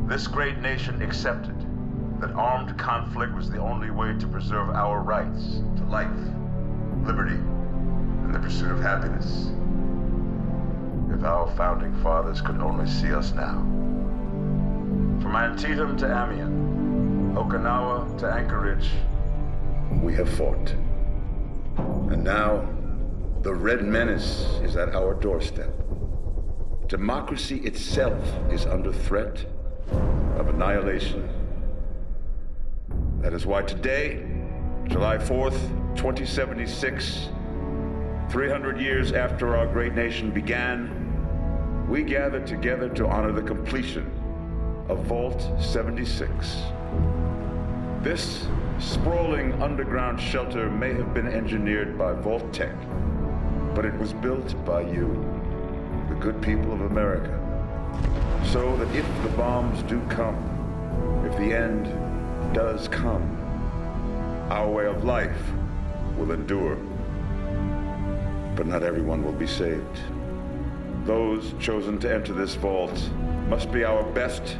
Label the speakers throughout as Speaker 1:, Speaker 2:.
Speaker 1: This great nation accepted that armed conflict was the only way to preserve our rights to life, liberty, and the pursuit of happiness. If our founding fathers could only see us now. From Antietam to Amiens, Okinawa to Anchorage, we have fought. And now, the Red Menace is at our doorstep. Democracy itself is under threat of annihilation. That is why today, July 4th, 2076, 300 years after our great nation began, we gather together to honor the completion of Vault 76. This sprawling underground shelter may have been engineered by Vault-Tec, but it was built by you, the good people of America, so that if the bombs do come, if the end does come, our way of life will endure. But not everyone will be saved. Those chosen to enter this vault must be our best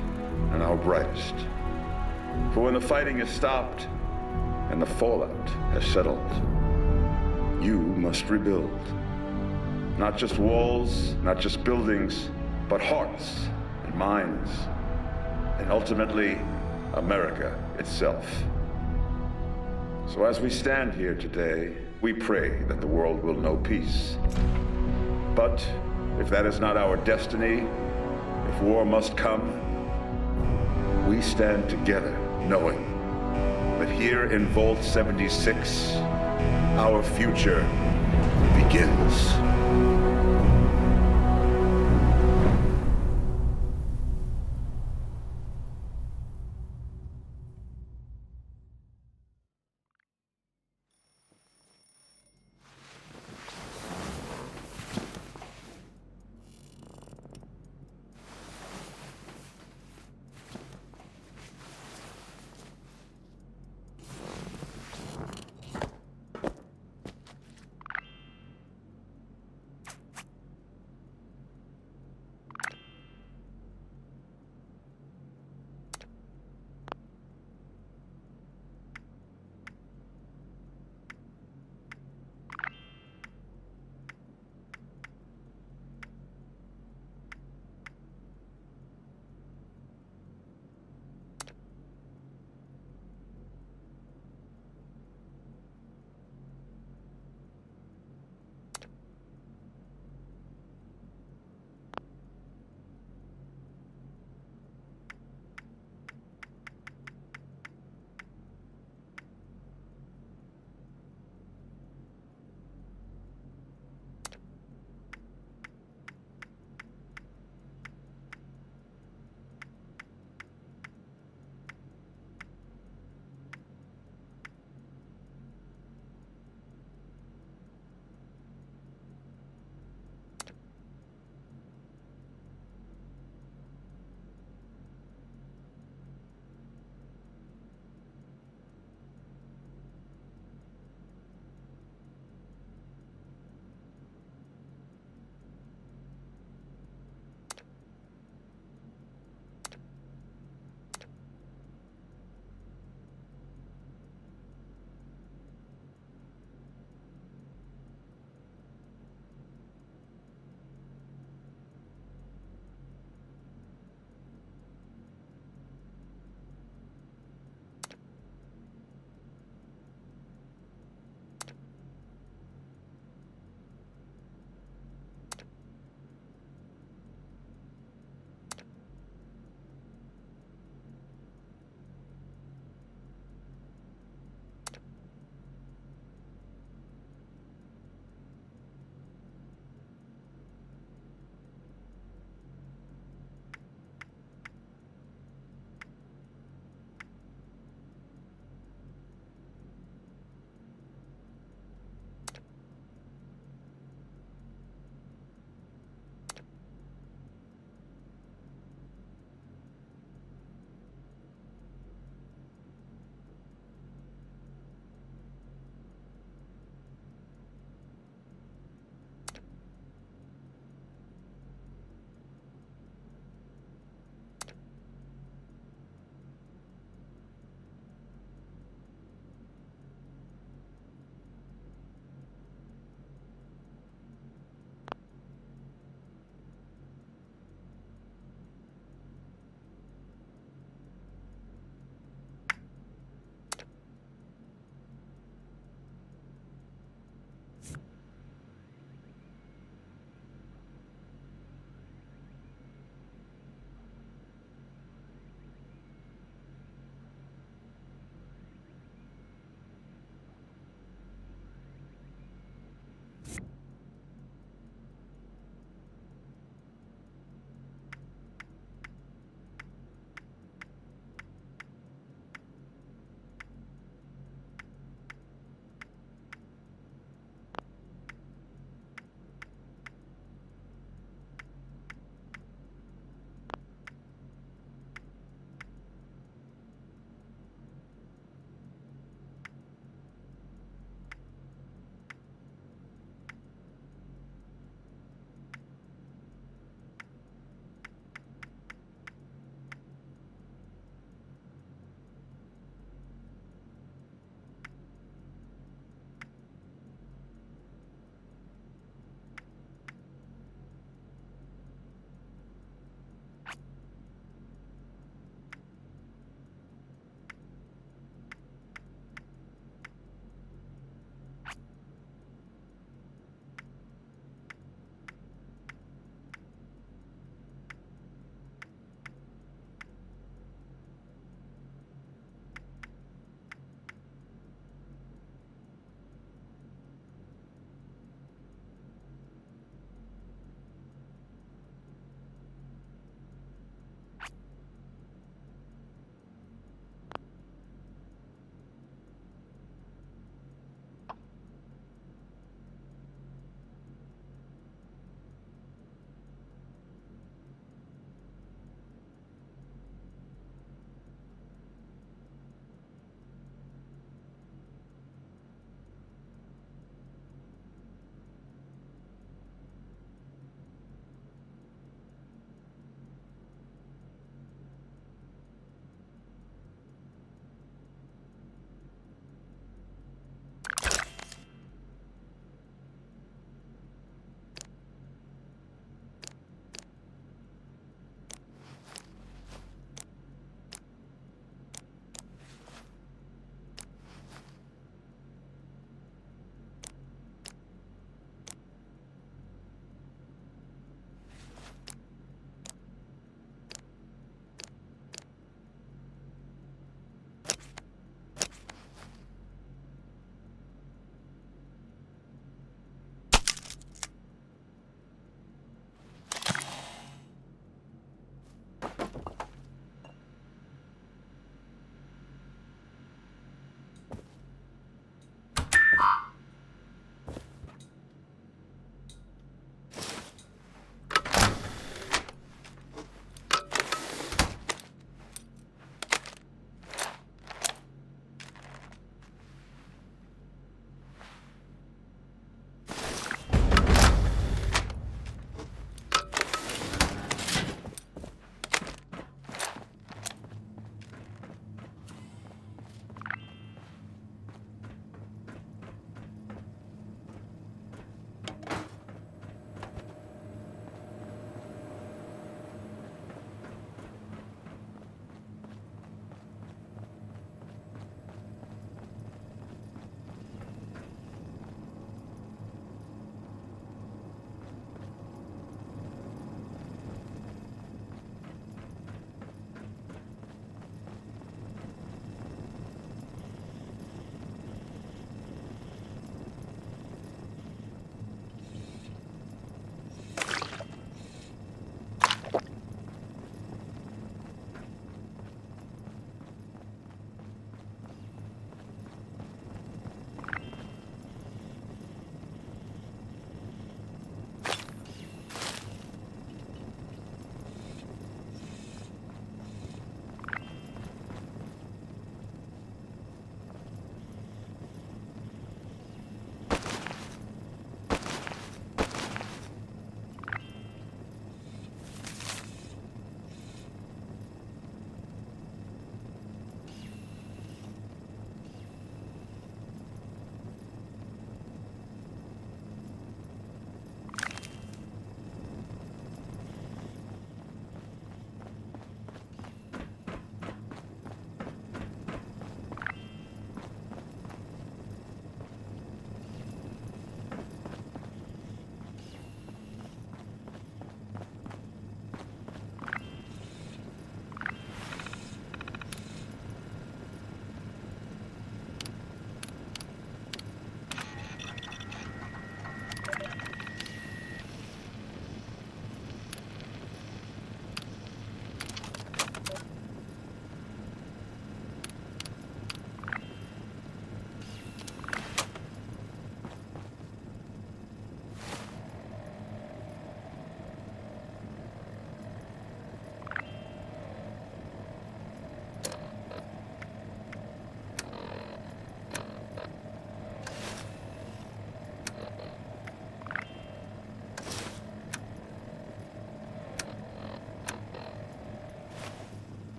Speaker 1: and our brightest. For when the fighting is stopped and the fallout has settled, you must rebuild. Not just walls, not just buildings, but hearts and minds, and ultimately, America itself. So as we stand here today, we pray that the world will know peace. But if that is not our destiny, if war must come, we stand together knowing that here in Vault 76, our future begins.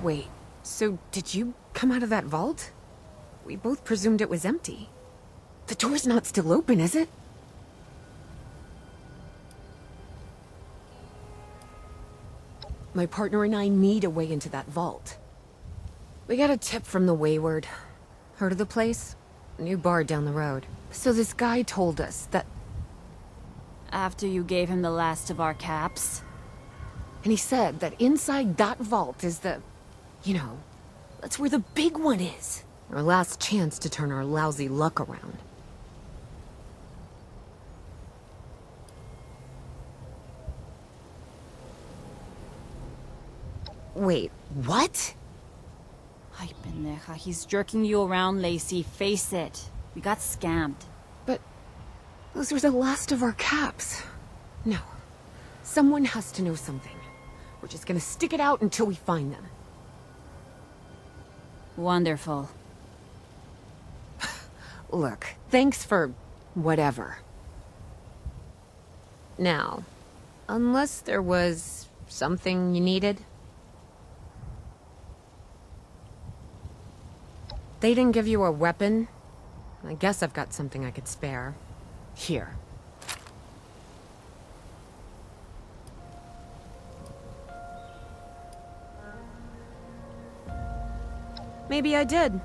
Speaker 2: Wait, so did you come out of that vault? We both presumed it was empty. The door's not still open, is it? My partner and I need a way into that vault. We got a tip from the Wayward. Heard of the place? New bar down the road. So this guy told us that...
Speaker 3: After you gave him the last of our caps?
Speaker 2: And he said that inside that vault is the... You know, that's where the big one is. Our last chance to turn our lousy luck around. Wait, what?
Speaker 3: Ay, pendeja, he's jerking you around, Lacey. Face it. We got scammed.
Speaker 2: But those were the last of our caps. No. Someone has to know something. We're just gonna stick it out until we find them.
Speaker 3: Wonderful.
Speaker 2: Look, thanks for... whatever. Now, unless there was something you needed... They didn't give you a weapon? I guess I've got something I could spare. Here. Maybe I did.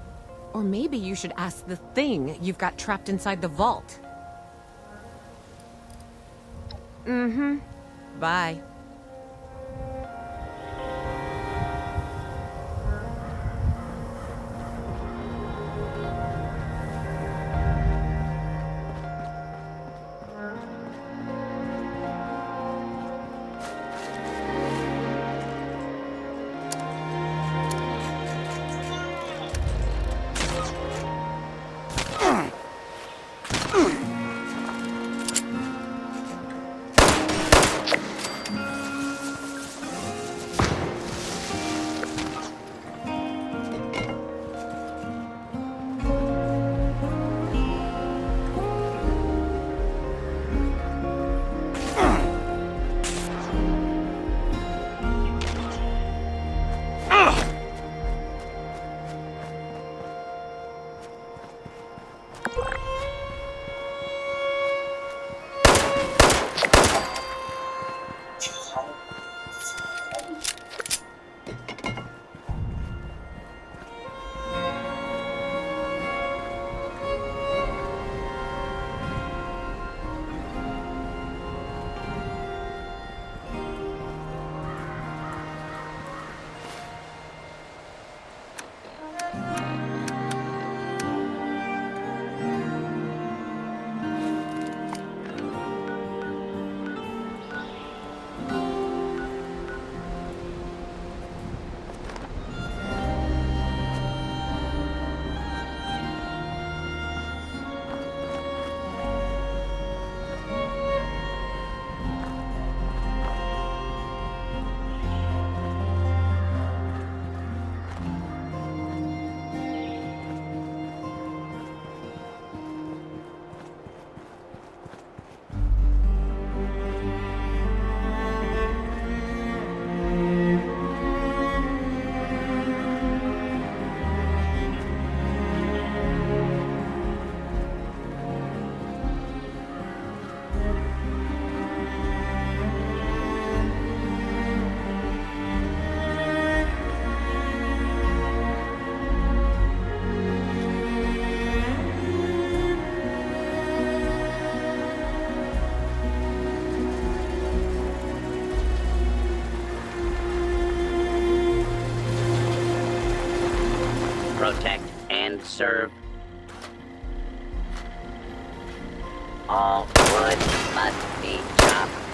Speaker 2: Or maybe you should ask the thing you've got trapped inside the vault. Mm-hmm. Bye.
Speaker 4: protect, and serve. All wood must be chopped.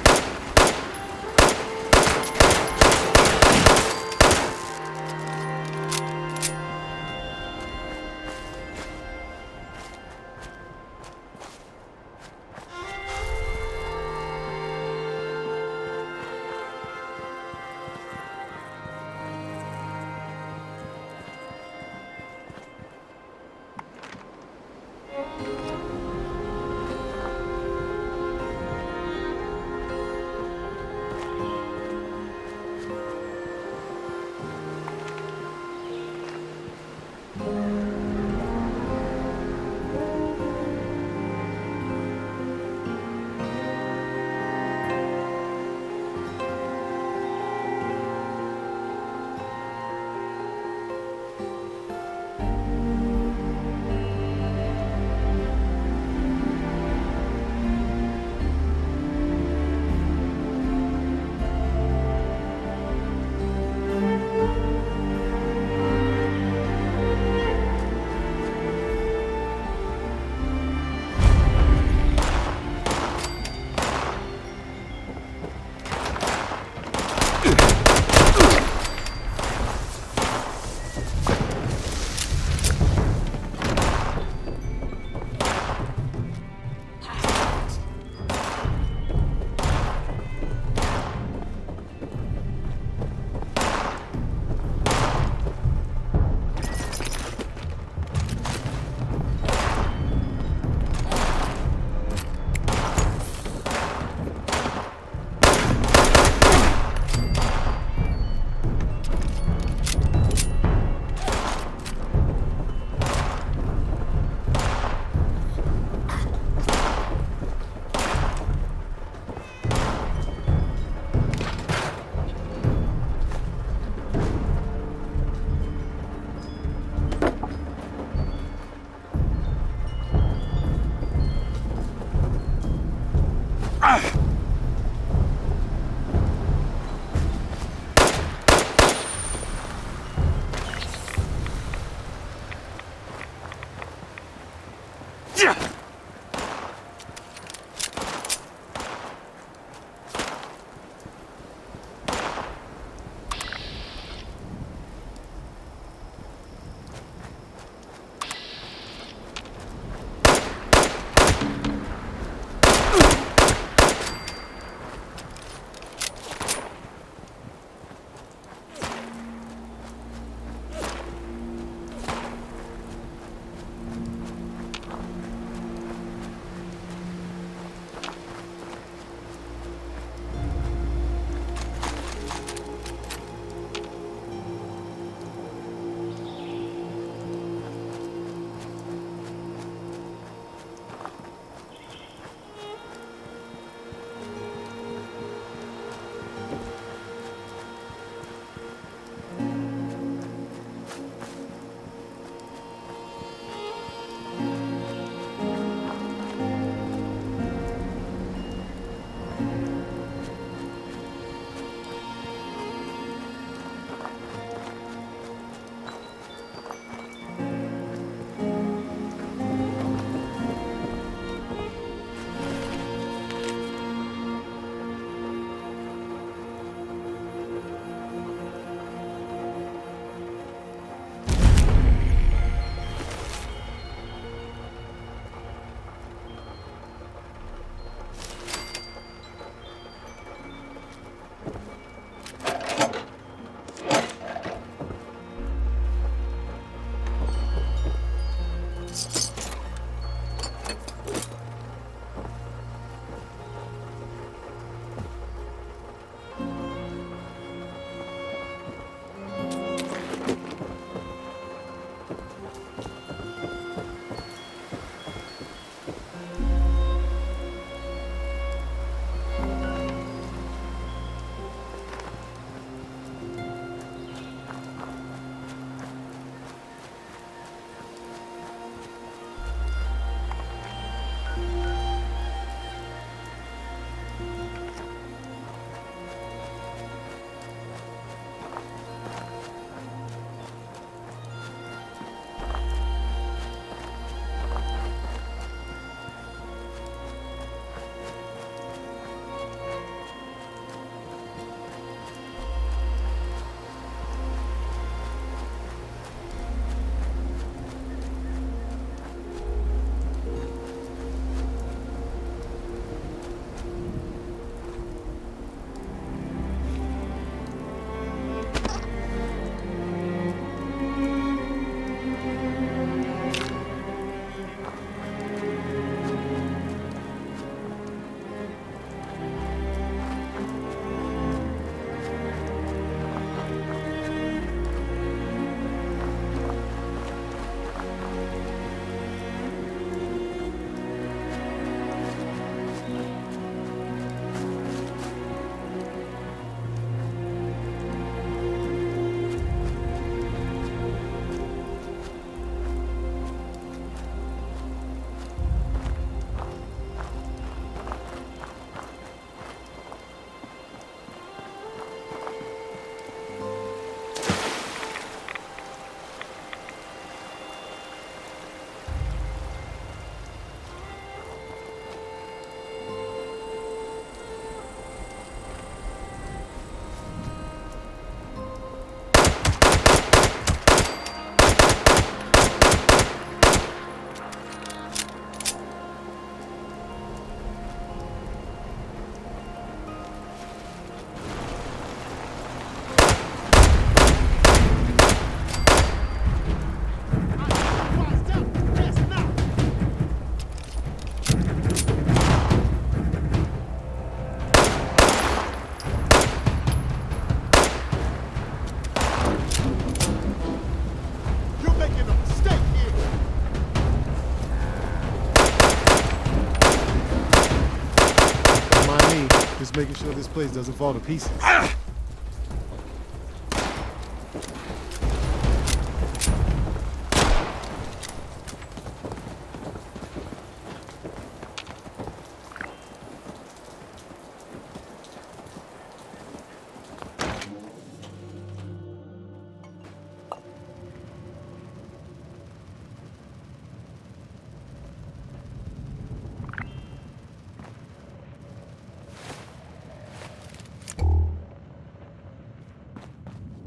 Speaker 5: Just making sure this place doesn't fall to pieces.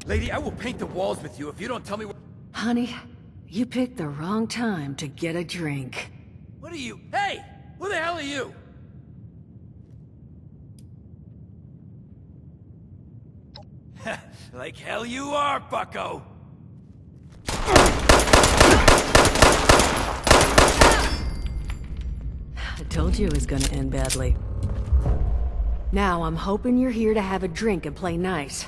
Speaker 6: Lady, I will paint the walls with you if you don't tell me what—
Speaker 7: Honey, you picked the wrong time to get a drink.
Speaker 6: What are you— Hey! Who the hell are you? Like hell you are, bucko!
Speaker 7: I told you it was gonna end badly. Now I'm hoping you're here to have a drink and play nice.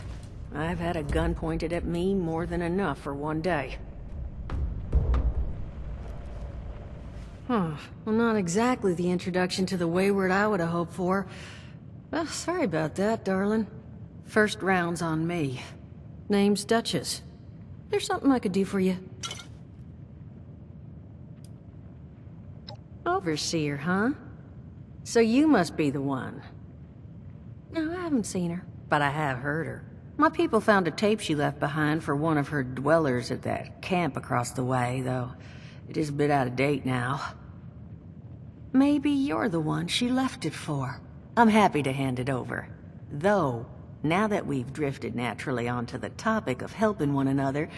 Speaker 7: I've had a gun pointed at me more than enough for one day. Well, not exactly the introduction to the Wayward I would have hoped for. Well, sorry about that, darling. First round's on me. Name's Duchess. There's something I could do for you. Overseer, huh? So you must be the one. No, I haven't seen her, but I have heard her. My people found a tape she left behind for one of her dwellers at that camp across the way, though it is a bit out of date now. Maybe you're the one she left it for. I'm happy to hand it over. Though, now that we've drifted naturally onto the topic of helping one another,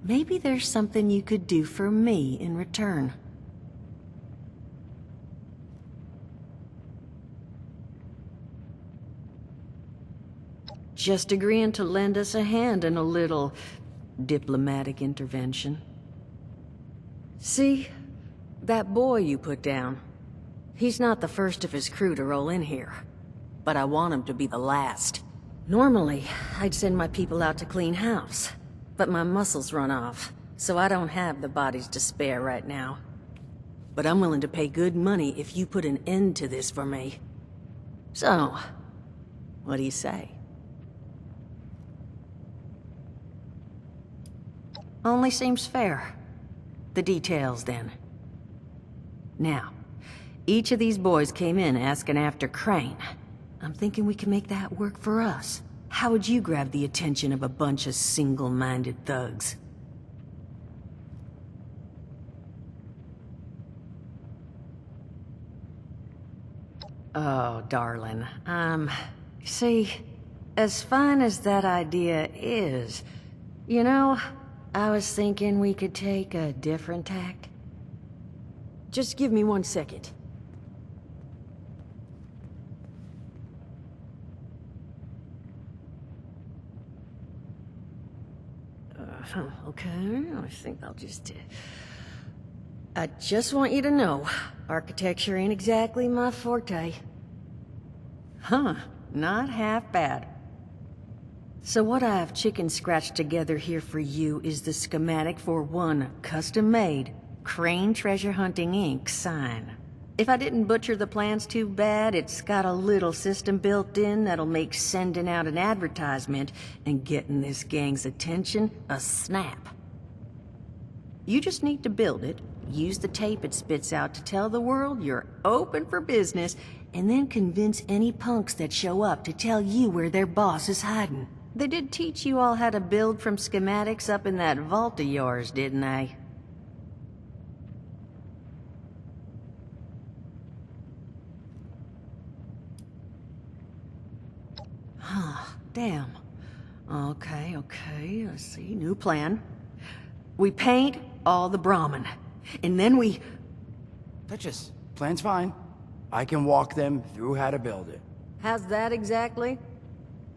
Speaker 7: maybe there's something you could do for me in return. Just agreeing to lend us a hand in a little diplomatic intervention. See, that boy you put down, he's not the first of his crew to roll in here, but I want him to be the last. Normally, I'd send my people out to clean house, but my muscles run off, so I don't have the bodies to spare right now. But I'm willing to pay good money if you put an end to this for me. So, what do you say? Only seems fair. The details, then. Now, each of these boys came in asking after Crane. I'm thinking we can make that work for us. How would you grab the attention of a bunch of single-minded thugs? Oh, darling, see, as fine as that idea is, you know, I was thinking we could take a different tack. Just give me 1 second. Okay, I think I'll just... I just want you to know, architecture ain't exactly my forte. Huh, not half bad. So what I've chicken scratched together here for you is the schematic for one custom-made Crane Treasure Hunting Inc. sign. If I didn't butcher the plans too bad, it's got a little system built in that'll make sending out an advertisement and getting this gang's attention a snap. You just need to build it, use the tape it spits out to tell the world you're open for business, and then convince any punks that show up to tell you where their boss is hiding. They did teach you all how to build from schematics up in that vault of yours, didn't they? Huh, damn. Okay, let's see, new plan. We paint all the Brahmin, and then we...
Speaker 8: Duchess, plan's fine. I can walk them through how to build it.
Speaker 7: How's that exactly?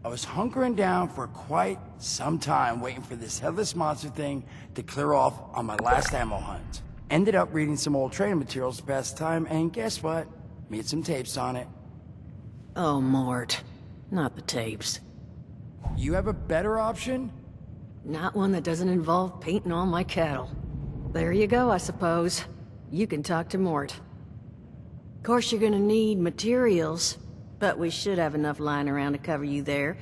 Speaker 8: I was hunkering down for quite some time waiting for this headless monster thing to clear off on my last ammo hunt. Ended up reading some old training materials to pass the time, and guess what? Made some tapes on it.
Speaker 7: Oh, Mort. Not the tapes.
Speaker 8: You have a better option?
Speaker 7: Not one that doesn't involve painting all my cattle. There you go, I suppose. You can talk to Mort. Of course you're gonna need materials. But we should have enough lying around to cover you there.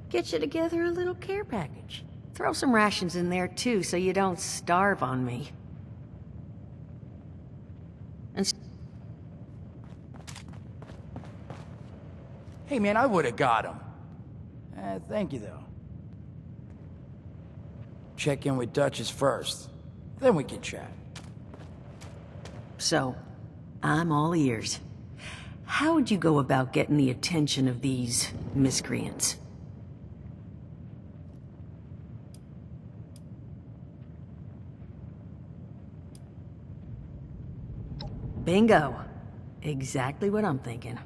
Speaker 7: Get you together a little care package. Throw some rations in there too, so you don't starve on me. And
Speaker 8: Hey man, I would've got him. Thank you though. Check in with Duchess first, then we can chat.
Speaker 7: so, I'm all ears. How would you go about getting the attention of these miscreants? Bingo. Exactly what I'm thinking.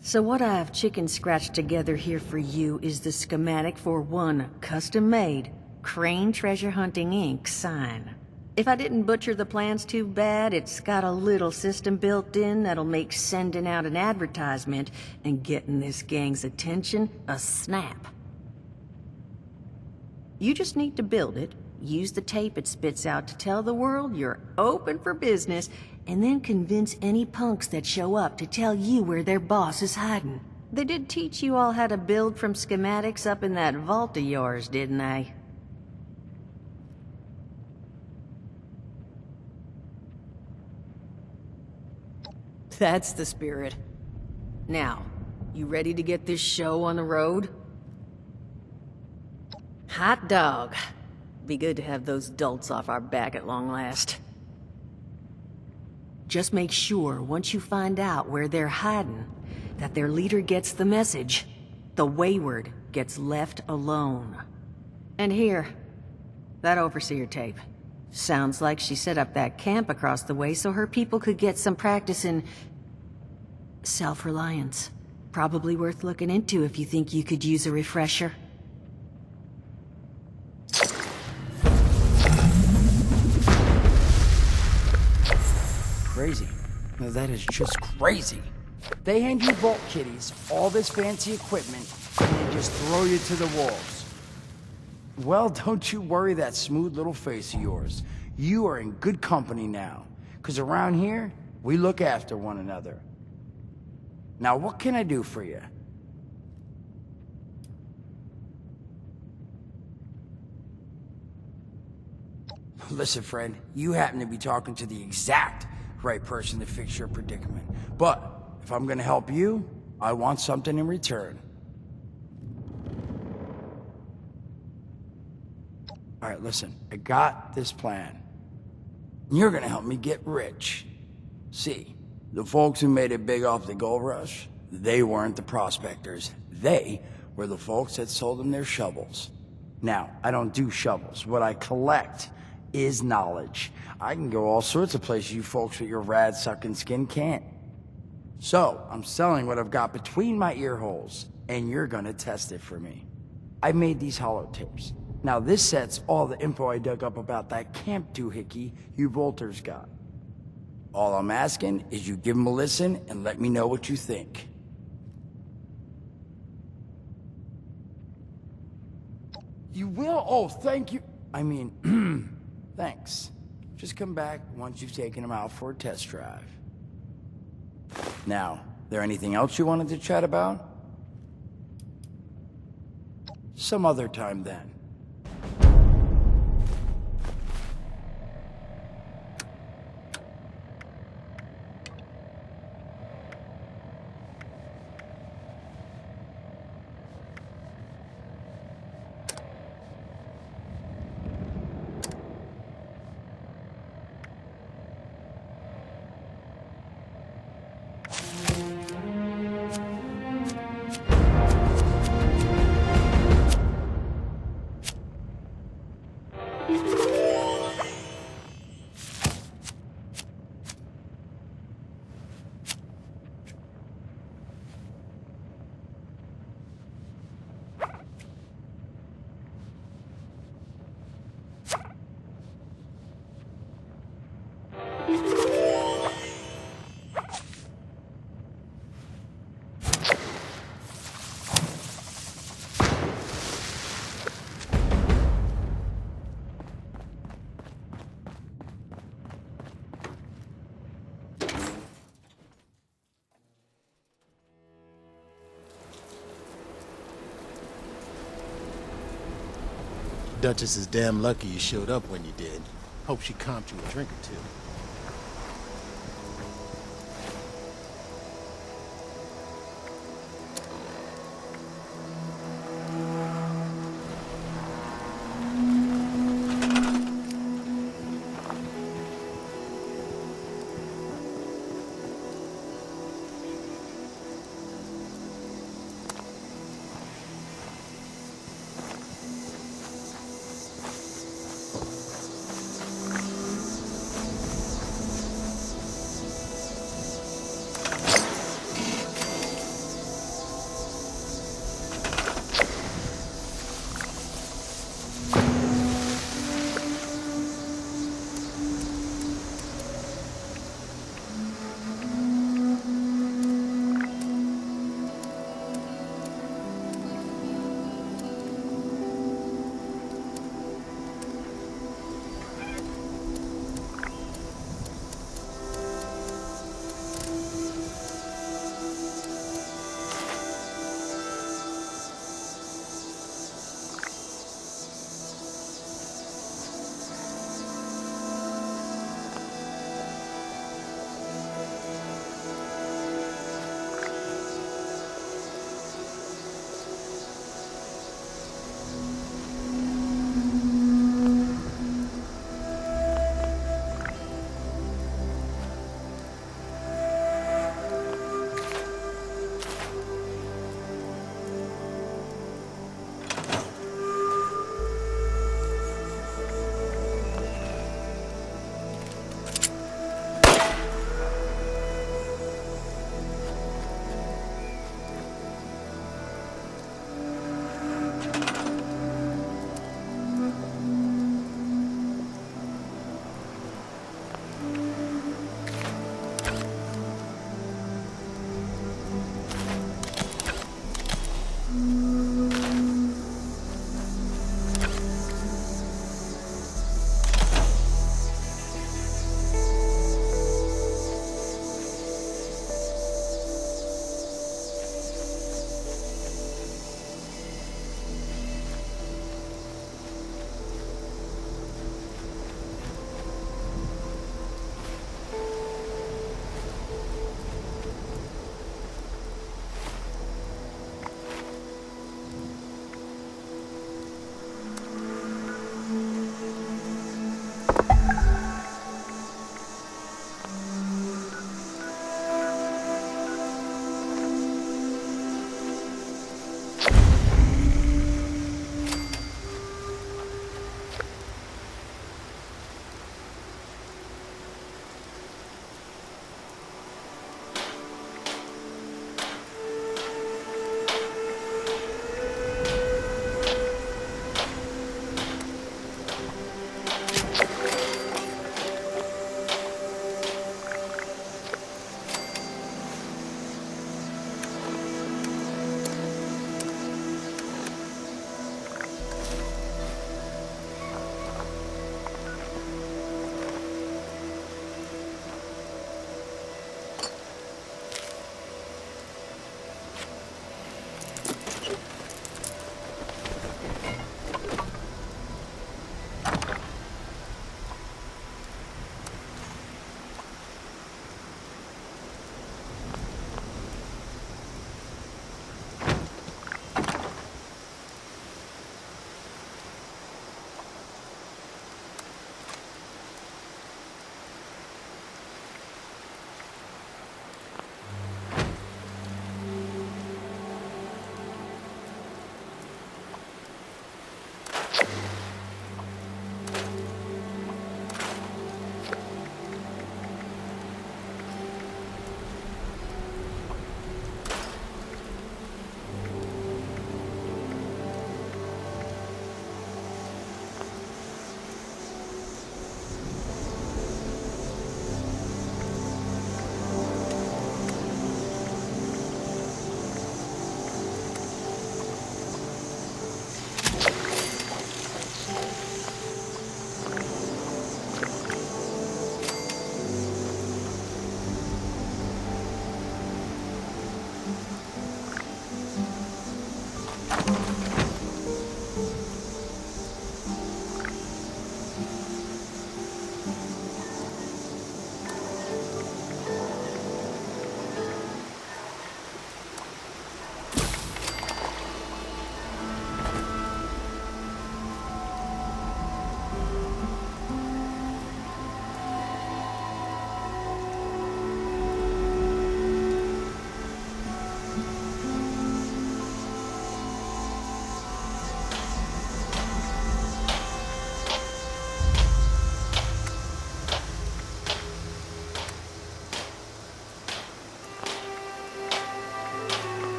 Speaker 7: So what I've chicken scratched together here for you is the schematic for one custom-made Crane Treasure Hunting Inc. sign. If I didn't butcher the plans too bad, it's got a little system built in that'll make sending out an advertisement and getting this gang's attention a snap. You just need to build it, use the tape it spits out to tell the world you're open for business, and then convince any punks that show up to tell you where their boss is hiding. They did teach you all how to build from schematics up in that vault of yours, didn't they? That's the spirit. Now, you ready to get this show on the road? Hot dog. Be good to have those dolts off our back at long last. Just make sure, once you find out where they're hiding, that their leader gets the message. The wayward gets left alone. And here, that overseer tape. Sounds like she set up that camp across the way so her people could get some practice in self-reliance. Probably worth looking into if you think you could use a refresher.
Speaker 8: Crazy. Now that is just crazy. They hand you vault kitties, all this fancy equipment, and they just throw you to the wolves. Well, don't you worry that smooth little face of yours. You are in good company now. 'Cause around here, we look after one another. Now, what can I do for you? Listen, friend, you happen to be talking to the exact right person to fix your predicament. But if I'm gonna help you, I want something in return. All right, listen, I got this plan. You're gonna help me get rich. See, the folks who made it big off the gold rush, they weren't the prospectors. They were the folks that sold them their shovels. Now, I don't do shovels. What I collect is knowledge. I can go all sorts of places you folks with your rad-sucking skin can't. So, I'm selling what I've got between my ear holes, and you're gonna test it for me. I made these holotapes. Now this set's all the info I dug up about that camp doohickey you Volters got. All I'm asking is you give them a listen and let me know what you think. You will? Oh, thank you. I mean, thanks. Just come back once you've taken them out for a test drive. Now, there anything else you wanted to chat about? Some other time then.
Speaker 5: Duchess is damn lucky you showed up when you did. Hope she comped you a drink or two.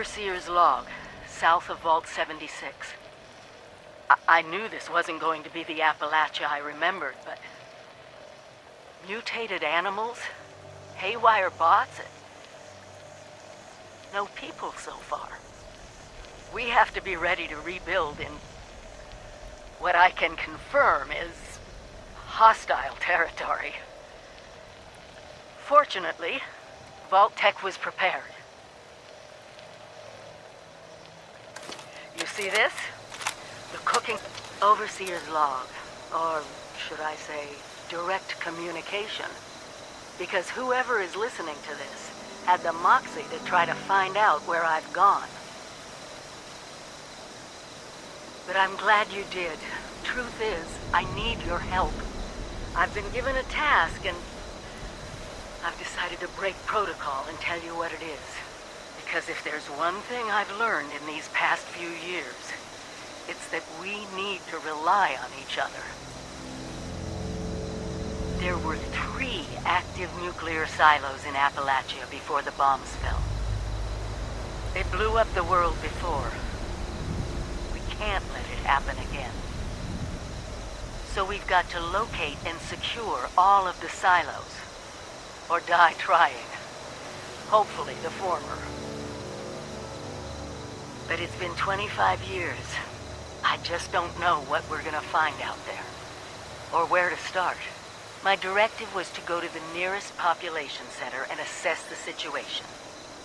Speaker 7: Overseer's log, south of Vault 76. I knew this wasn't going to be the Appalachia I remembered, but... mutated animals? Haywire bots? No people so far. We have to be ready to rebuild in... what I can confirm is... hostile territory. Fortunately, Vault-Tec was prepared. You see this? The cooking Overseer's log, or should I say, direct communication. Because whoever is listening to this had the moxie to try to find out where I've gone. But I'm glad you did. Truth is, I need your help. I've been given a task and I've decided to break protocol and tell you what it is. Because if there's one thing I've learned in these past few years, it's that we need to rely on each other. There were 3 active nuclear silos in Appalachia before the bombs fell. They blew up the world before. We can't let it happen again. So we've got to locate and secure all of the silos. Or die trying. Hopefully the former. But it's been 25 years. I just don't know what we're gonna find out there. Or where to start. My directive was to go to the nearest population center and assess the situation.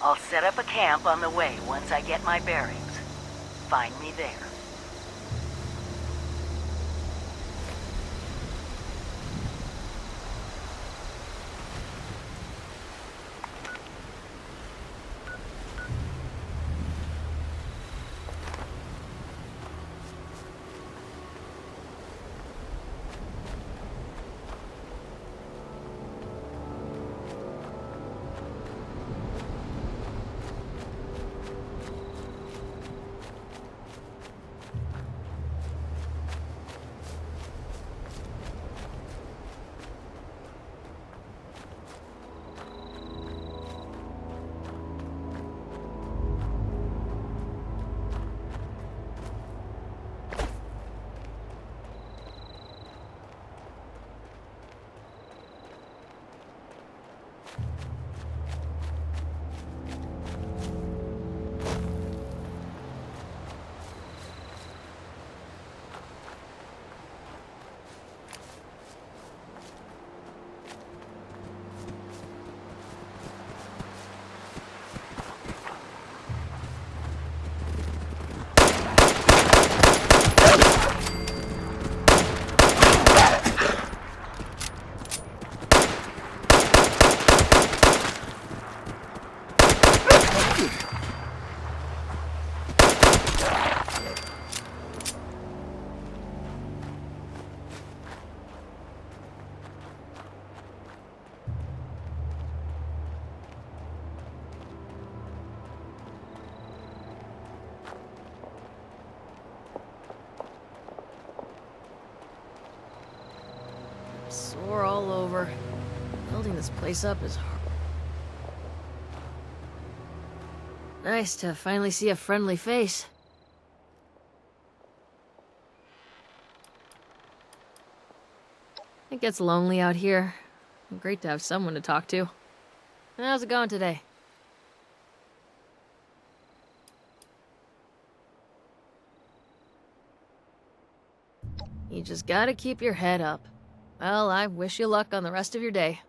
Speaker 7: I'll set up a camp on the way once I get my bearings. Find me there. Sore all over. Building this place up is hard. Nice to finally see a friendly face. It gets lonely out here. Great to have someone to talk to. How's it going today? You just gotta keep your head up. Well, I wish you luck on the rest of your day.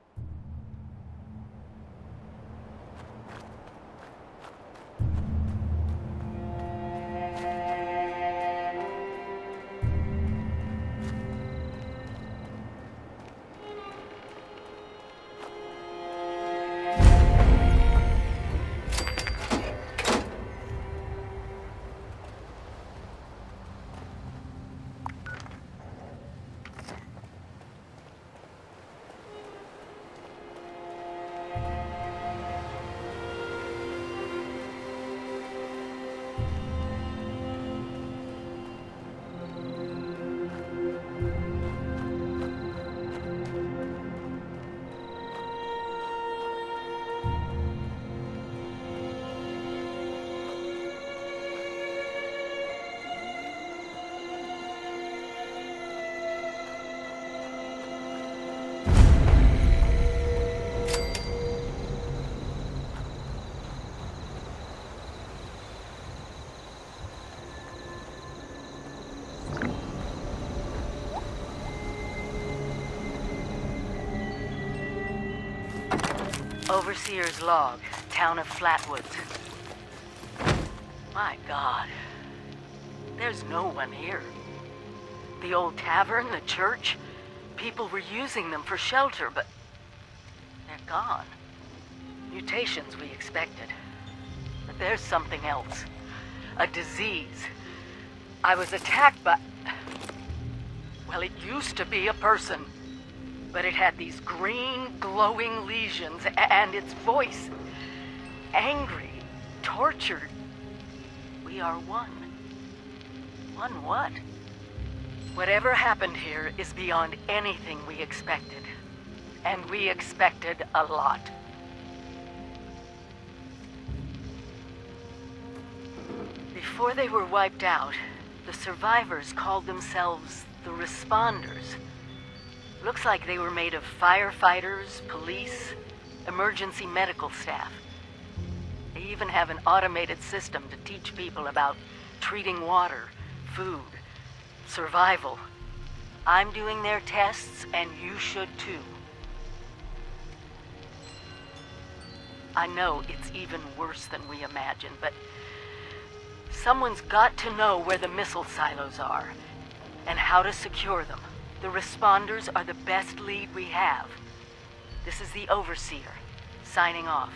Speaker 9: Overseer's log, town of Flatwoods. My God. There's no one here. The old tavern, the church, people were using them for shelter, but they're gone. Mutations we expected. But there's something else. A disease. I was attacked by... Well, it used to be a person. But it had these green, glowing lesions, and its voice. Angry, tortured. We are one. One what? Whatever happened here is beyond anything we expected. And we expected a lot. Before they were wiped out, the survivors called themselves the Responders. Looks like they were made of firefighters, police, emergency medical staff. They even have an automated system to teach people about treating water, food, survival. I'm doing their tests, and you should too. I know it's even worse than we imagined, but someone's got to know where the missile silos are and how to secure them. The Responders are the best lead we have. This is the Overseer, signing off.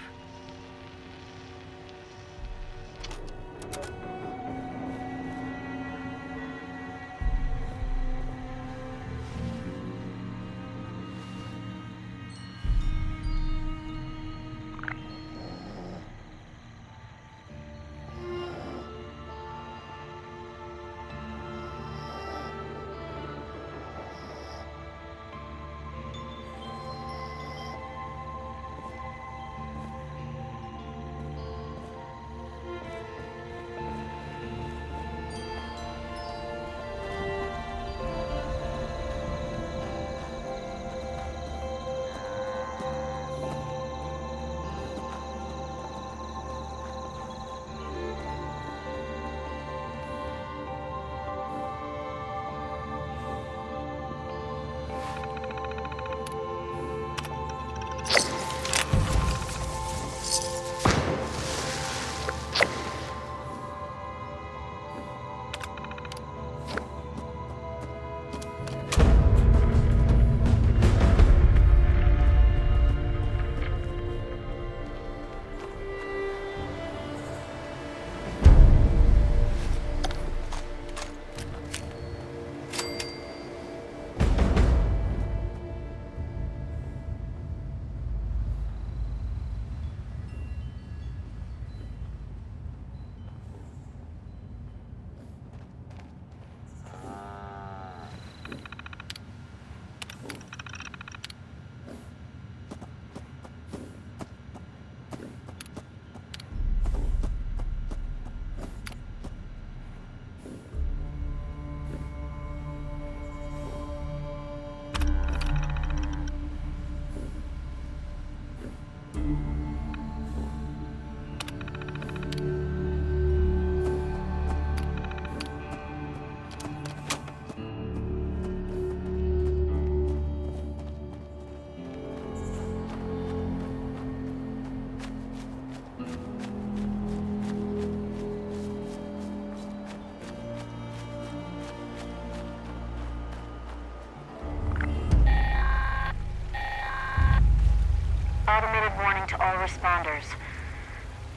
Speaker 10: Automated warning to all responders.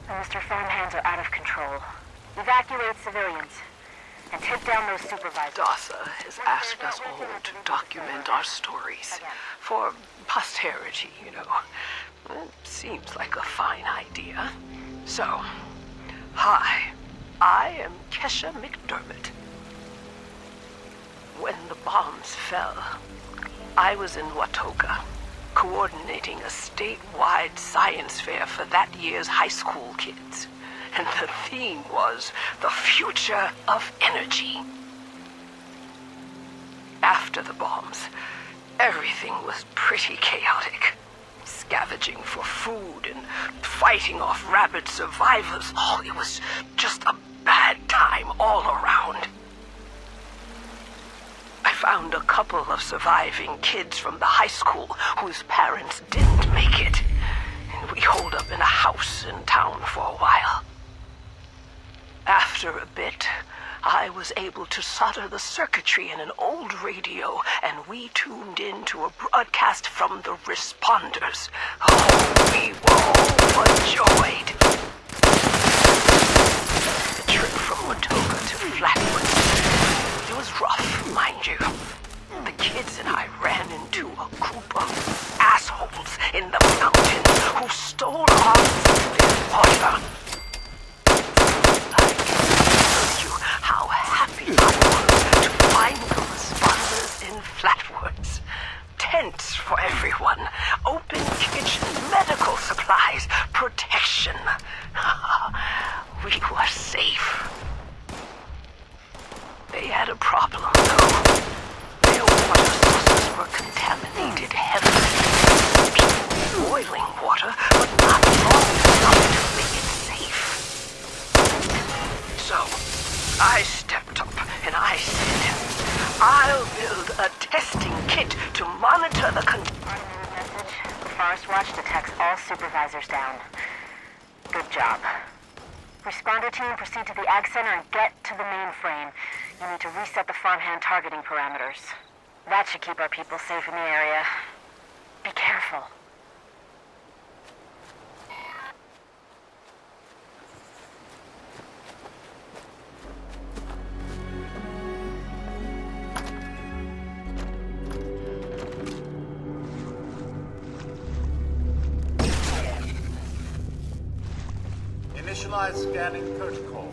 Speaker 10: The Mr. Farmhands are out of control. Evacuate civilians and take down those supervisors.
Speaker 11: DASA has asked us all to document our stories for posterity, you know. It seems like a fine idea. So, hi, I am Kesha McDermott. When the bombs fell, I was in Watoga, coordinating a statewide science fair for that year's high school kids. And the theme was the future of energy. After the bombs, everything was pretty chaotic. Scavenging for food and fighting off rabid survivors. Oh, it was just a bad time all around. I found a couple of surviving kids from the high school whose parents didn't make it. And holed up in a house in town for a while. After a bit, I was able to solder the circuitry in an old radio, and we tuned in to a broadcast from the responders. Oh, we were overjoyed. The trip from Watoga to Flatwoods, it was rough, mind you. The kids and I ran into a group of assholes in the mountains who stole our food and water. How happy I was to find the responders in Flatwoods. Tents for everyone, open kitchen, medical supplies, protection. We were safe. They had a problem, though. Their water sources were contaminated heavily. Boiling water, but not long enough to make it safe. So, I stepped up and I said, I'll build a testing kit to monitor the
Speaker 10: Automated message. Forest Watch detects all supervisors down. Good job. Responder team, proceed to the Ag Center and get to the mainframe. You need to reset the farmhand targeting parameters. That should keep our people safe in the area. Be careful.
Speaker 12: Initialize scanning protocol.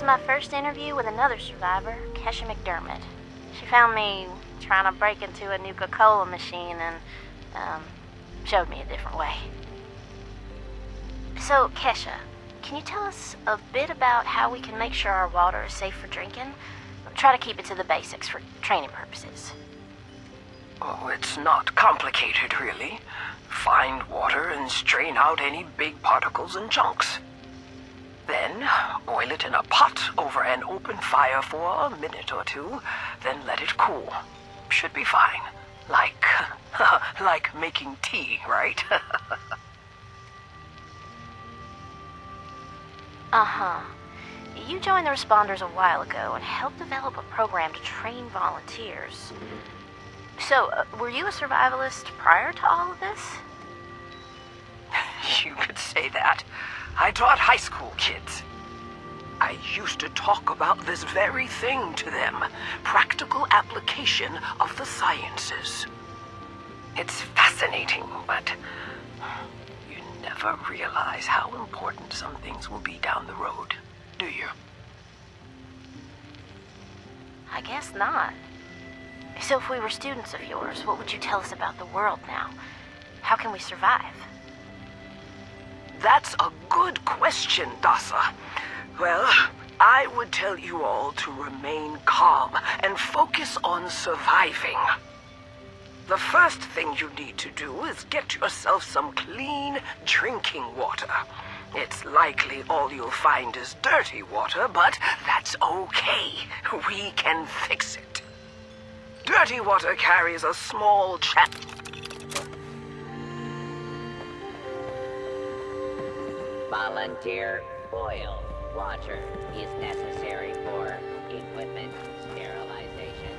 Speaker 10: My first interview with another survivor, Kesha McDermott. She found me trying to break into a Nuka-Cola machine and, showed me a different way. So, Kesha, can you tell us a bit about how we can make sure our water is safe for drinking? Try to keep it to the basics for training purposes.
Speaker 11: Oh, it's not complicated, really. Find water and strain out any big particles and chunks. Then, boil it in a pot over an open fire for a minute or two, then let it cool. Should be fine. Like making tea, right?
Speaker 10: Uh-huh. You joined the responders a while ago and helped develop a program to train volunteers. So, were you a survivalist prior to all of this?
Speaker 11: You could say that. I taught high school kids. I used to talk about this very thing to them. Practical application of the sciences. It's fascinating, but you never realize how important some things will be down the road, do you?
Speaker 10: I guess not. So if we were students of yours, what would you tell us about the world now? How can we survive?
Speaker 11: That's a good question, Dasa. Well, I would tell you all to remain calm and focus on surviving. The first thing you need to do is get yourself some clean drinking water. It's likely all you'll find is dirty water, but that's okay. We can fix it. Dirty water carries a small
Speaker 4: Volunteer boiled water is necessary for equipment sterilization.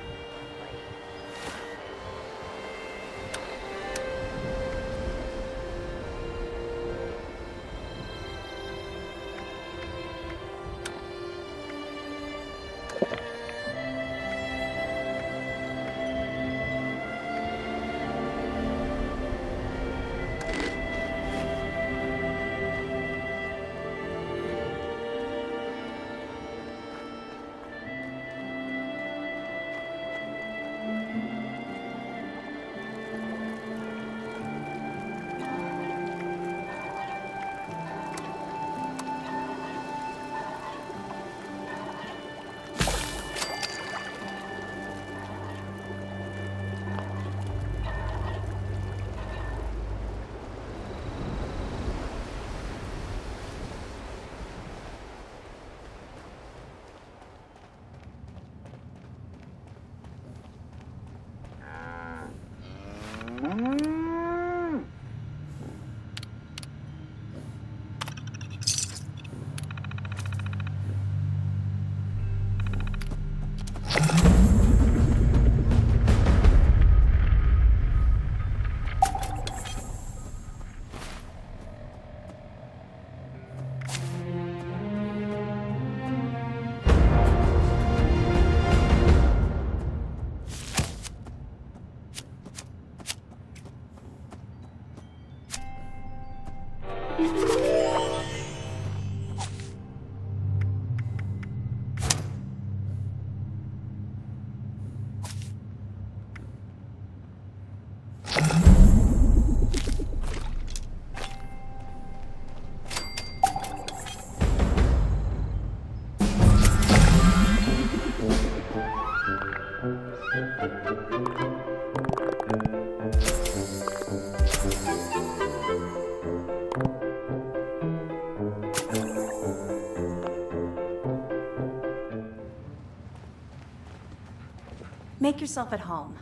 Speaker 3: yourself at home.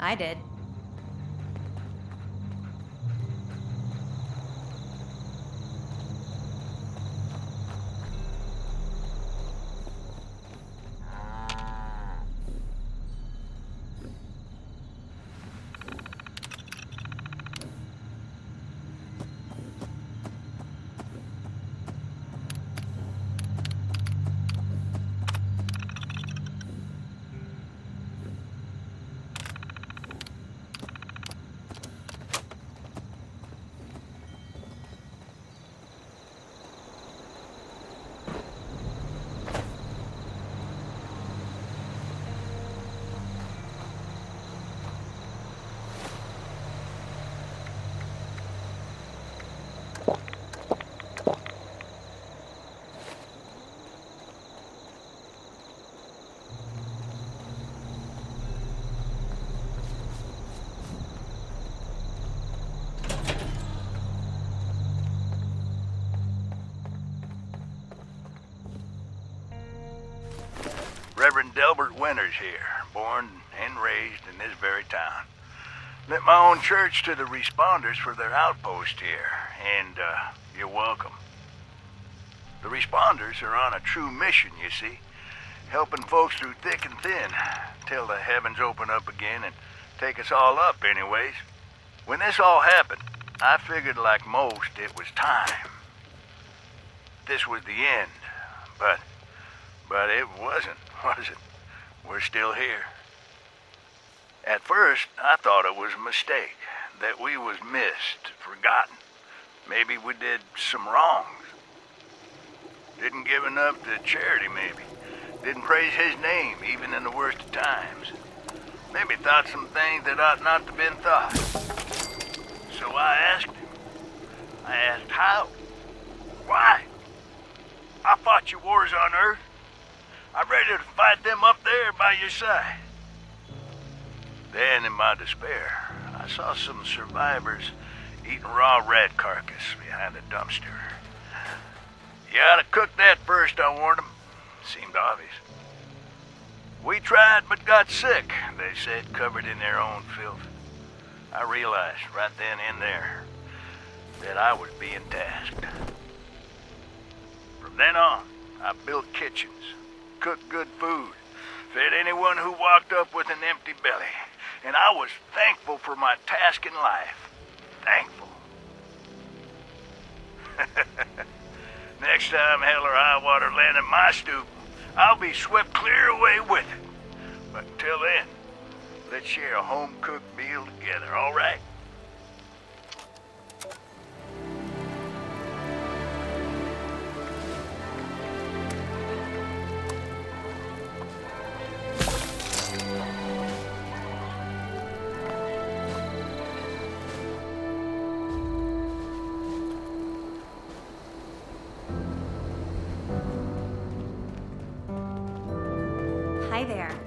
Speaker 3: I did.
Speaker 13: Reverend Delbert Winters here, born and raised in this very town. Lent my own church to the responders for their outpost here, and you're welcome. The responders are on a true mission, you see, helping folks through thick and thin, till the heavens open up again and take us all up anyways. When this all happened, I figured like most it was time. This was the end, but it wasn't, was it? We're still here. At first, I thought it was a mistake, that we was missed, forgotten. Maybe we did some wrongs. Didn't give enough to charity, maybe. Didn't praise his name, even in the worst of times. Maybe thought some things that ought not to have been thought. So I asked him. I asked how? Why? I fought your wars on Earth. I'm ready to fight them up there by your side. Then, in my despair, I saw some survivors eating raw rat carcass behind a dumpster. You ought to cook that first, I warned them. Seemed obvious. We tried but got sick, they said, covered in their own filth. I realized right then and there that I was being tasked. From then on, I built kitchens, cooked good food, fed anyone who walked up with an empty belly, and I was thankful for my task in life. Thankful. Next time hell or high water land in my stoop, I'll be swept clear away with it. But until then, let's share a home-cooked meal together, all right?
Speaker 3: Hi there.